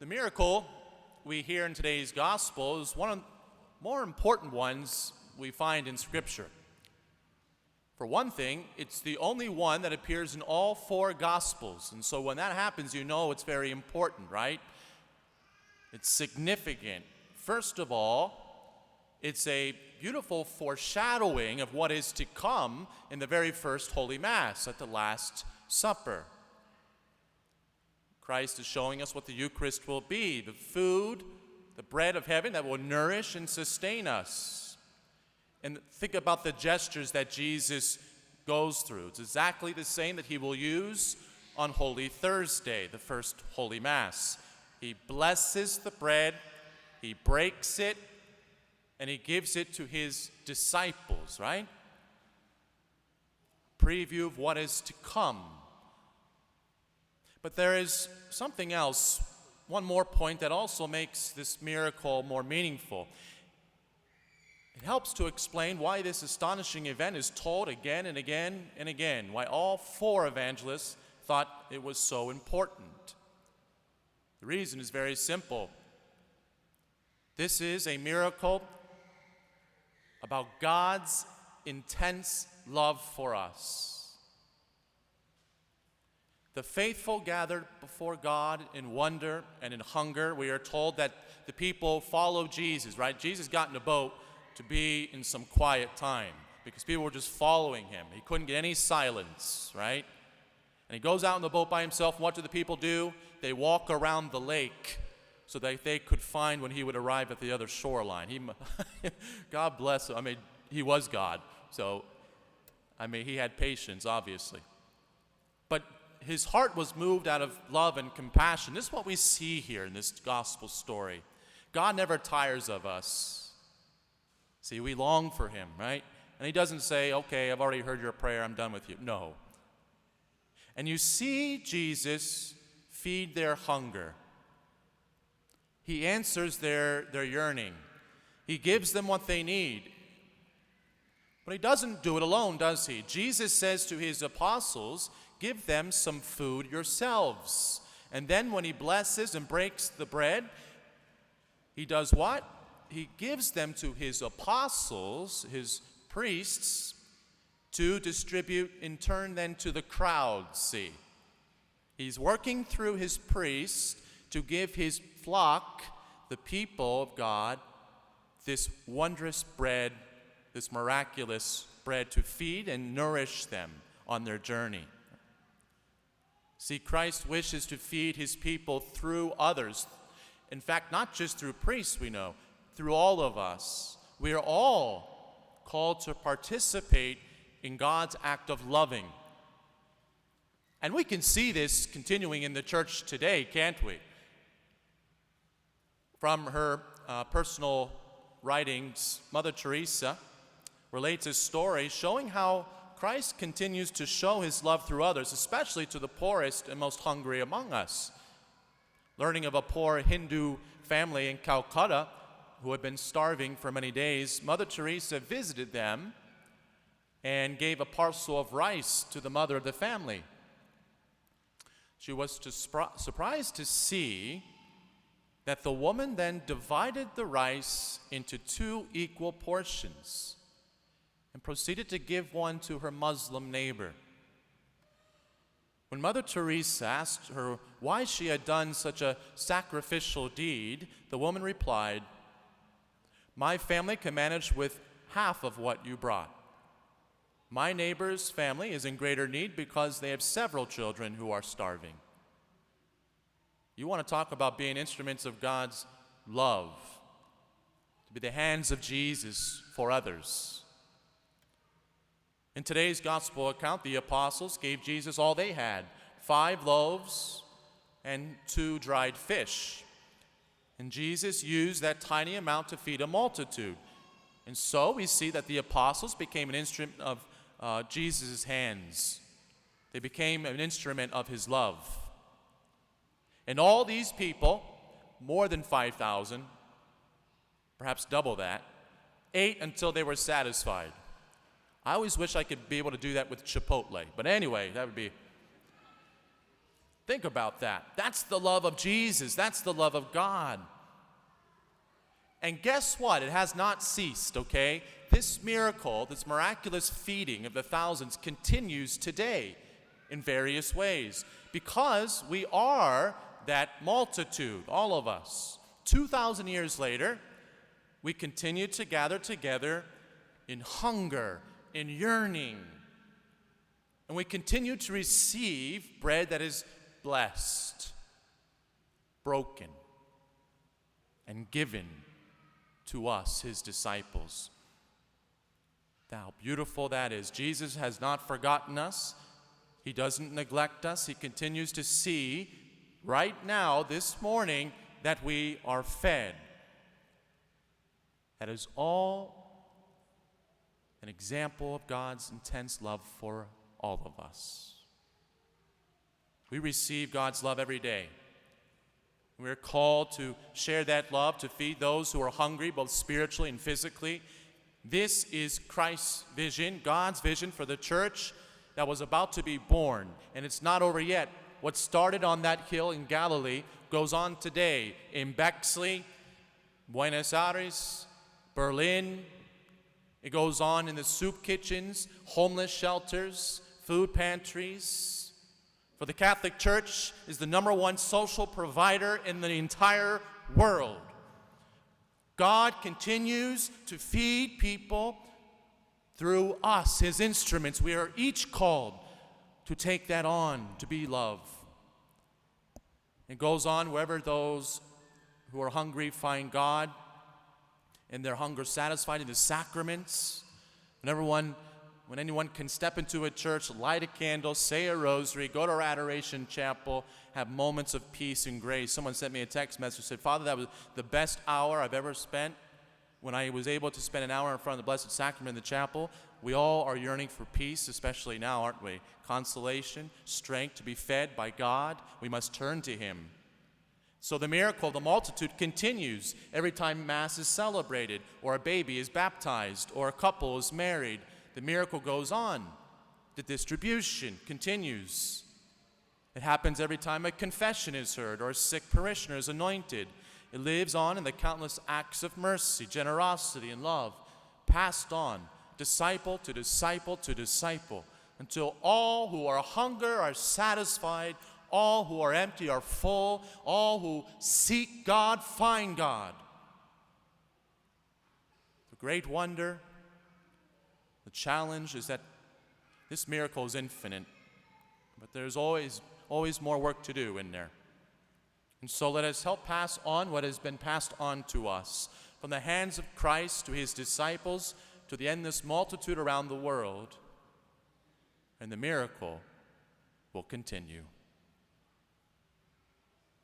The miracle we hear in today's gospel is one of the more important ones we find in Scripture. For one thing, it's the only one that appears in all four gospels. And so when that happens, you know it's very important, right? It's significant. First of all, it's a beautiful foreshadowing of what is to come in the very first Holy Mass at the Last Supper. Christ is showing us what the Eucharist will be, the food, the bread of heaven that will nourish and sustain us. And think about the gestures that Jesus goes through. It's exactly the same that he will use on Holy Thursday, the first Holy Mass. He blesses the bread, he breaks it, and he gives it to his disciples, right? Preview of what is to come. But there is something else, one more point that also makes this miracle more meaningful. It helps to explain why this astonishing event is told again and again and again, why all four evangelists thought it was so important. The reason is very simple. This is a miracle about God's intense love for us. The faithful gathered before God in wonder and in hunger. We are told that the people followed Jesus, right? Jesus got in a boat to be in some quiet time because people were just following him. He couldn't get any silence, right? And he goes out in the boat by himself. What do the people do? They walk around the lake so that they could find when he would arrive at the other shoreline. God bless him. I mean, he was God. So, he had patience, obviously. But his heart was moved out of love and compassion. This is what we see here in this gospel story. God never tires of us. See, we long for him, right? And he doesn't say, okay, I've already heard your prayer, I'm done with you. No. And you see Jesus feed their hunger. He answers their yearning. He gives them what they need. But he doesn't do it alone, does he? Jesus says to his apostles, give them some food yourselves. And then when he blesses and breaks the bread, he does what? He gives them to his apostles, his priests, to distribute in turn then to the crowd, see. He's working through his priests to give his flock, the people of God, this wondrous bread, this miraculous bread to feed and nourish them on their journey. See, Christ wishes to feed his people through others. In fact, not just through priests, we know, through all of us. We are all called to participate in God's act of loving. And we can see this continuing in the church today, can't we? From her personal writings, Mother Teresa relates a story showing how Christ continues to show his love through others, especially to the poorest and most hungry among us. Learning of a poor Hindu family in Calcutta who had been starving for many days, Mother Teresa visited them and gave a parcel of rice to the mother of the family. She was surprised to see that the woman then divided the rice into 2 equal portions and proceeded to give one to her Muslim neighbor. When Mother Teresa asked her why she had done such a sacrificial deed, the woman replied, "My family can manage with half of what you brought. My neighbor's family is in greater need because they have several children who are starving." You want to talk about being instruments of God's love, to be the hands of Jesus for others. In today's gospel account, the apostles gave Jesus all they had, 5 loaves and 2 dried fish. And Jesus used that tiny amount to feed a multitude. And so we see that the apostles became an instrument of Jesus' hands. They became an instrument of his love. And all these people, more than 5,000, perhaps double that, ate until they were satisfied. I always wish I could be able to do that with Chipotle. But anyway, that would be... Think about that. That's the love of Jesus. That's the love of God. And guess what? It has not ceased, okay? This miracle, this miraculous feeding of the thousands continues today in various ways because we are that multitude, all of us. 2,000 years later, we continue to gather together in hunger, in yearning, and we continue to receive bread that is blessed, broken, and given to us, his disciples. How beautiful that is. Jesus has not forgotten us. He doesn't neglect us. He continues to see right now, this morning, that we are fed. That is all an example of God's intense love for all of us. We receive God's love every day. We're called to share that love, to feed those who are hungry, both spiritually and physically. This is Christ's vision, God's vision for the church that was about to be born. And it's not over yet. What started on that hill in Galilee goes on today in Bexley, Buenos Aires, Berlin. It goes on in the soup kitchens, homeless shelters, food pantries. For the Catholic Church is the #1 social provider in the entire world. God continues to feed people through us, his instruments. We are each called to take that on, to be love. It goes on wherever those who are hungry find God and their hunger satisfied in the sacraments. When anyone can step into a church, light a candle, say a rosary, go to our Adoration Chapel, have moments of peace and grace. Someone sent me a text message, said, Father, that was the best hour I've ever spent when I was able to spend an hour in front of the Blessed Sacrament in the chapel. We all are yearning for peace, especially now, aren't we? Consolation, strength to be fed by God. We must turn to him. So the miracle of the multitude continues every time Mass is celebrated, or a baby is baptized, or a couple is married. The miracle goes on. The distribution continues. It happens every time a confession is heard or a sick parishioner is anointed. It lives on in the countless acts of mercy, generosity, and love, passed on, disciple to disciple to disciple, until all who are hunger are satisfied, all who are empty are full, all who seek God find God. The great wonder, the challenge is that this miracle is infinite, but there's always more work to do in there. And so let us help pass on what has been passed on to us, from the hands of Christ to his disciples, to the endless multitude around the world, and the miracle will continue.